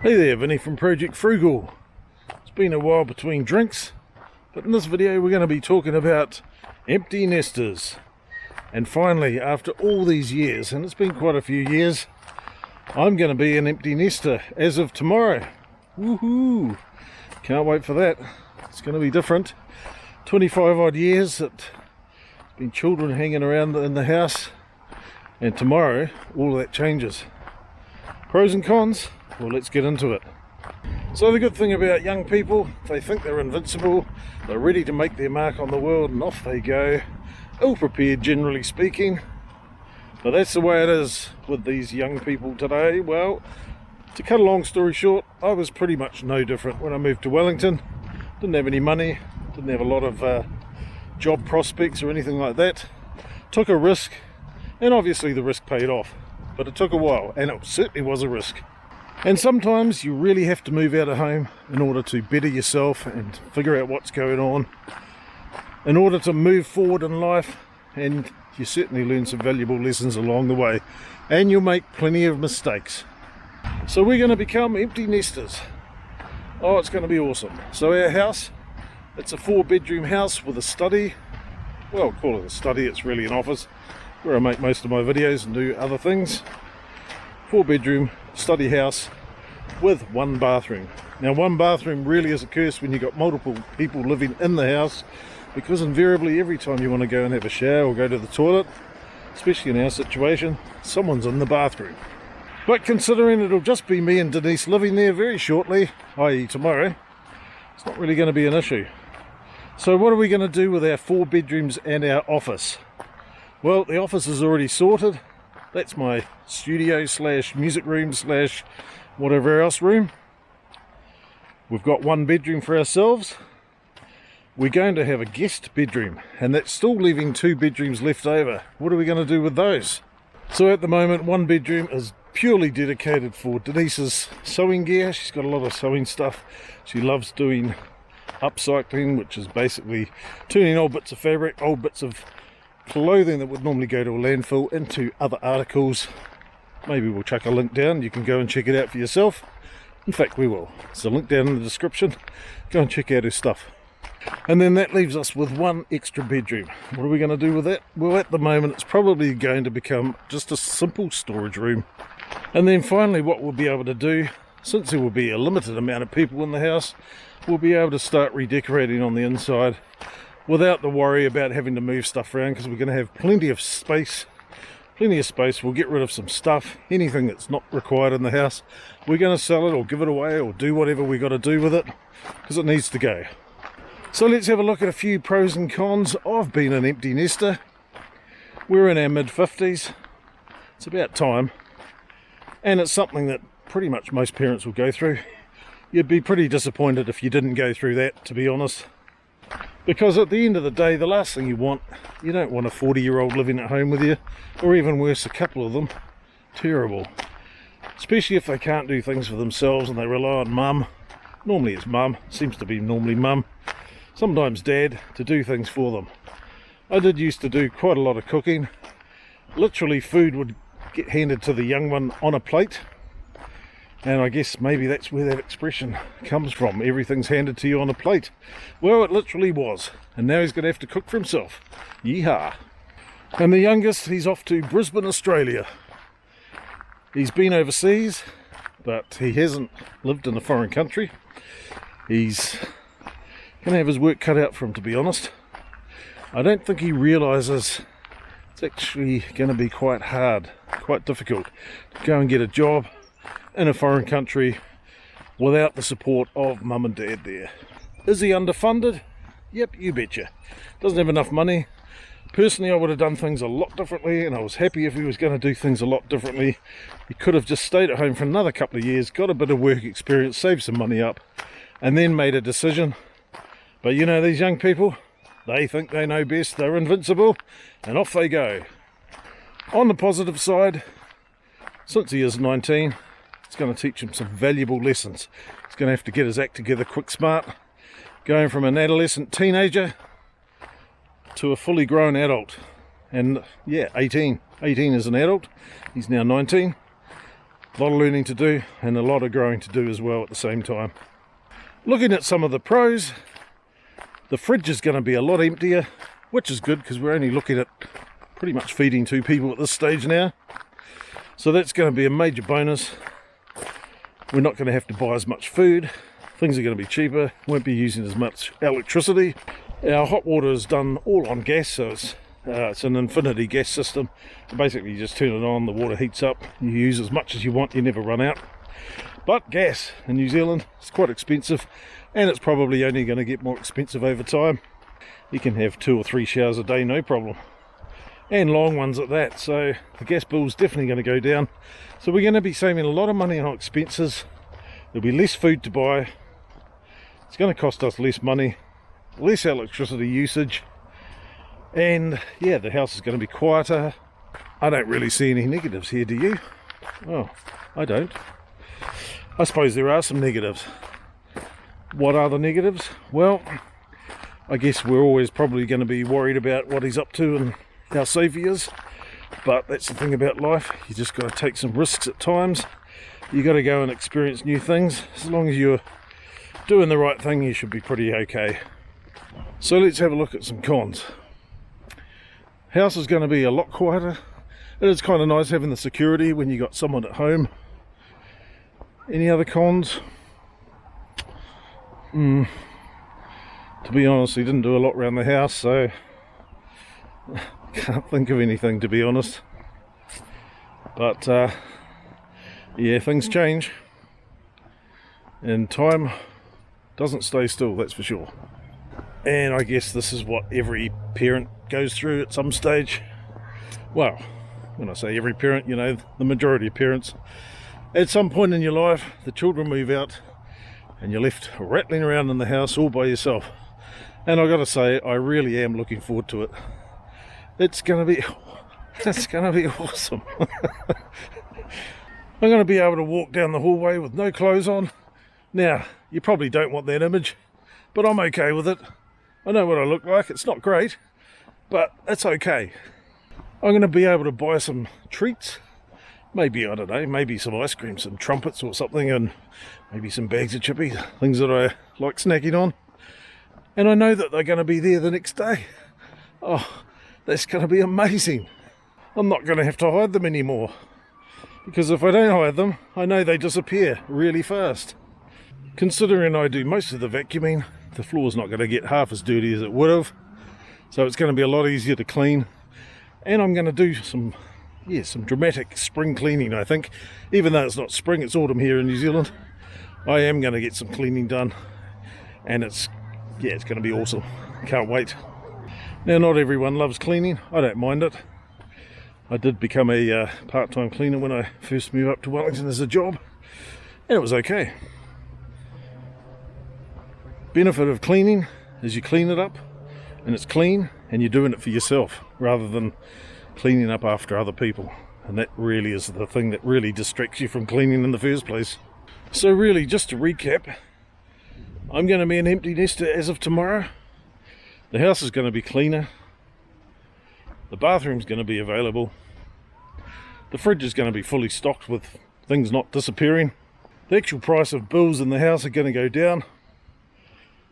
Hey there, Vinny from Project Frugal. It's been a while between drinks, but in this video we're going to be talking about empty nesters. And finally, after all these years, and it's been quite a few years, I'm going to be an empty nester as of tomorrow. Woohoo! Can't wait for that. It's going to be different. 25 odd years that been children hanging around in the house, and tomorrow all of that changes. Pros and cons? Well, let's get into it. So the good thing about young people, they think they're invincible, they're ready to make their mark on the world, and off they go, ill prepared generally speaking. But that's the way it is with these young people today. Well, to cut a long story short, I was pretty much no different when I moved to Wellington. Didn't have any money, didn't have a lot of job prospects or anything like that. Took a risk, and obviously the risk paid off. But it took a while, and it certainly was a risk. And sometimes you really have to move out of home in order to better yourself and figure out what's going on, in order to move forward in life, and you certainly learn some valuable lessons along the way, and you'll make plenty of mistakes. So we're going to become empty nesters. Oh, it's going to be awesome. So our house, it's a 4-bedroom house with a study. Well, call it a study, it's really an office where I make most of my videos and do other things. 4-bedroom study house with 1 bathroom. Now, 1 bathroom really is a curse when you've got multiple people living in the house, because invariably every time you want to go and have a shower or go to the toilet, especially in our situation, someone's in the bathroom. But considering it'll just be me and Denise living there very shortly, i.e. tomorrow, it's not really going to be an issue. So what are we going to do with our 4 bedrooms and our office? Well, the office is already sorted. That's my studio / music room / whatever else room. We've got 1 bedroom for ourselves. We're going to have a guest bedroom, and that's still leaving 2 bedrooms left over. What are we going to do with those? So at the moment, 1 bedroom is purely dedicated for Denise's sewing gear. She's got a lot of sewing stuff. She loves doing upcycling, which is basically turning old bits of fabric, old bits of clothing that would normally go to a landfill, into other articles. Maybe we'll chuck a link down, you can go and check it out for yourself. In fact, we will. There's a link down in the description. Go and check out her stuff. And then that leaves us with 1 extra bedroom. What are we going to do with that? Well, at the moment it's probably going to become just a simple storage room. And then finally what we'll be able to do, since there will be a limited amount of people in the house, we'll be able to start redecorating on the inside without the worry about having to move stuff around, because we're going to have plenty of space. We'll get rid of some stuff, anything that's not required in the house. We're going to sell it or give it away or do whatever we got to do with it, because it needs to go. So let's have a look at a few pros and cons of being an empty nester. We're in our mid-50s. It's about time. And it's something that pretty much most parents will go through. You'd be pretty disappointed if you didn't go through that, to be honest. Because at the end of the day, the last thing you don't want a 40-year-old living at home with you, or even worse, a couple of them. Terrible. Especially if they can't do things for themselves and they rely on mum. Normally it's mum, seems to be normally mum. Sometimes dad, to do things for them. I did used to do quite a lot of cooking. Literally food would get handed to the young one on a plate. And I guess maybe that's where that expression comes from. Everything's handed to you on a plate. Well, it literally was. And now he's going to have to cook for himself. Yeehaw. And the youngest, he's off to Brisbane, Australia. He's been overseas, but he hasn't lived in a foreign country. He's going to have his work cut out for him, to be honest. I don't think he realises it's actually going to be quite hard, quite difficult to go and get a job in a foreign country without the support of mum and dad there. Is he underfunded? Yep, you betcha. Doesn't have enough money. Personally, I would have done things a lot differently, and I was happy if he was going to do things a lot differently. He could have just stayed at home for another couple of years, got a bit of work experience, saved some money up, and then made a decision. But you know, these young people, they think they know best, they're invincible, and off they go. On the positive side, since he is 19, it's going to teach him some valuable lessons. He's going to have to get his act together quick smart, going from an adolescent teenager to a fully grown adult. And yeah, 18 is an adult, he's now 19. A lot of learning to do and a lot of growing to do as well at the same time. Looking at some of the pros, the fridge is going to be a lot emptier, which is good because we're only looking at pretty much feeding 2 people at this stage now. So that's going to be a major bonus. We're not going to have to buy as much food. Things are going to be cheaper. Won't be using as much electricity. Our hot water is done all on gas, so it's an infinity gas system. So basically you just turn it on, the water heats up, you use as much as you want, you never run out. But gas in New Zealand is quite expensive, and it's probably only going to get more expensive over time. You can have 2 or 3 showers a day, no problem, and long ones at that, so the gas bill's definitely going to go down. So we're going to be saving a lot of money on expenses. There'll be less food to buy, it's going to cost us less money, less electricity usage, and yeah, the house is going to be quieter. I don't really see any negatives here, do you? Oh, I don't. I suppose there are some negatives. What are the negatives? Well, I guess we're always probably going to be worried about what he's up to and how safe he is, but that's the thing about life. You just got to take some risks at times. You got to go and experience new things. As long as you're doing the right thing, you should be pretty okay. So let's have a look at some cons. House is going to be a lot quieter. It is kind of nice having the security when you got someone at home. Any other cons? To be honest, he didn't do a lot around the house, so can't think of anything, to be honest. But yeah, things change, and time doesn't stay still, that's for sure. And I guess this is what every parent goes through at some stage. Well, when I say every parent, you know, the majority of parents. At some point in your life, the children move out and you're left rattling around in the house all by yourself. And I've got to say, I really am looking forward to it. It's going to be awesome. I'm going to be able to walk down the hallway with no clothes on. Now, you probably don't want that image, but I'm okay with it. I know what I look like. It's not great, but it's okay. I'm going to be able to buy some treats. Maybe, I don't know, maybe some ice cream, some trumpets or something, and maybe some bags of chippies, things that I like snacking on. And I know that they're going to be there the next day. Oh, that's going to be amazing. I'm not going to have to hide them anymore. Because if I don't hide them, I know they disappear really fast. Considering I do most of the vacuuming, the floor's not going to get half as dirty as it would have. So it's going to be a lot easier to clean. And I'm going to do some dramatic spring cleaning, I think. Even though it's not spring, it's autumn here in New Zealand. I am going to get some cleaning done. And it's going to be awesome. Can't wait. Now, not everyone loves cleaning. I don't mind it. I did become a part-time cleaner when I first moved up to Wellington as a job. And it was okay. Benefit of cleaning is you clean it up and it's clean and you're doing it for yourself rather than cleaning up after other people. And that really is the thing that really distracts you from cleaning in the first place. So really, just to recap, I'm going to be an empty nester as of tomorrow. The house is going to be cleaner. The bathroom's going to be available. The fridge is going to be fully stocked with things not disappearing. The actual price of bills in the house are going to go down.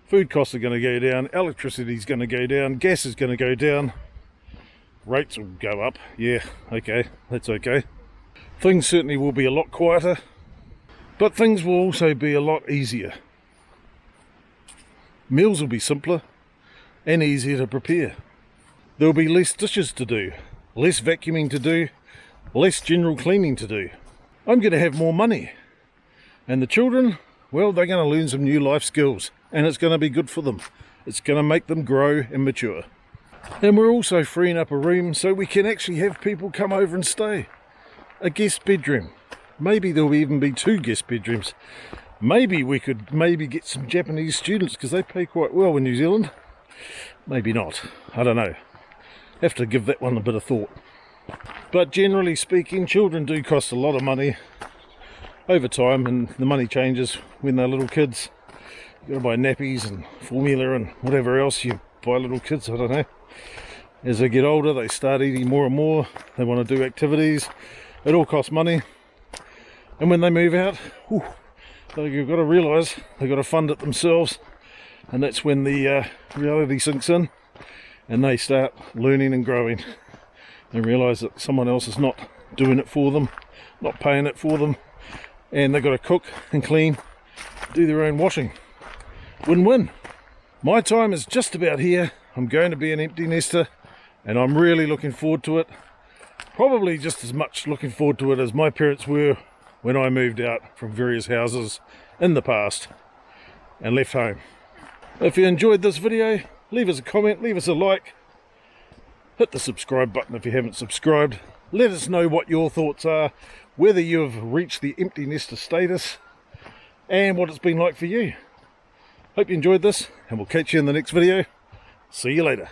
Food costs are going to go down. Electricity is going to go down. Gas is going to go down. Rates will go up. Yeah, okay, that's okay. Things certainly will be a lot quieter, but things will also be a lot easier. Meals will be simpler and easier to prepare. There'll be less dishes to do, less vacuuming to do, less general cleaning to do. I'm going to have more money. And the children, well, they're going to learn some new life skills, and it's going to be good for them. It's going to make them grow and mature. And we're also freeing up a room so we can actually have people come over and stay. A guest bedroom. Maybe there'll even be 2 guest bedrooms. Maybe we could get some Japanese students because they pay quite well in New Zealand. Maybe not. I don't know. Have to give that one a bit of thought. But generally speaking, children do cost a lot of money over time, and the money changes when they're little kids. You've got to buy nappies and formula and whatever else you buy little kids, I don't know. As they get older, they start eating more and more. They want to do activities. It all costs money. And when they move out, whew, they've got to realise they've got to fund it themselves, and that's when the reality sinks in and they start learning and growing. They realise that someone else is not doing it for them, not paying it for them, and they've got to cook and clean, do their own washing. Win-win. My time is just about here. I'm going to be an empty nester, and I'm really looking forward to it. Probably just as much looking forward to it as my parents were when I moved out from various houses in the past and left home. If you enjoyed this video, leave us a comment, leave us a like, hit the subscribe button if you haven't subscribed. Let us know what your thoughts are, whether you have reached the empty nester status, and what it's been like for you. Hope you enjoyed this, and we'll catch you in the next video. See you later.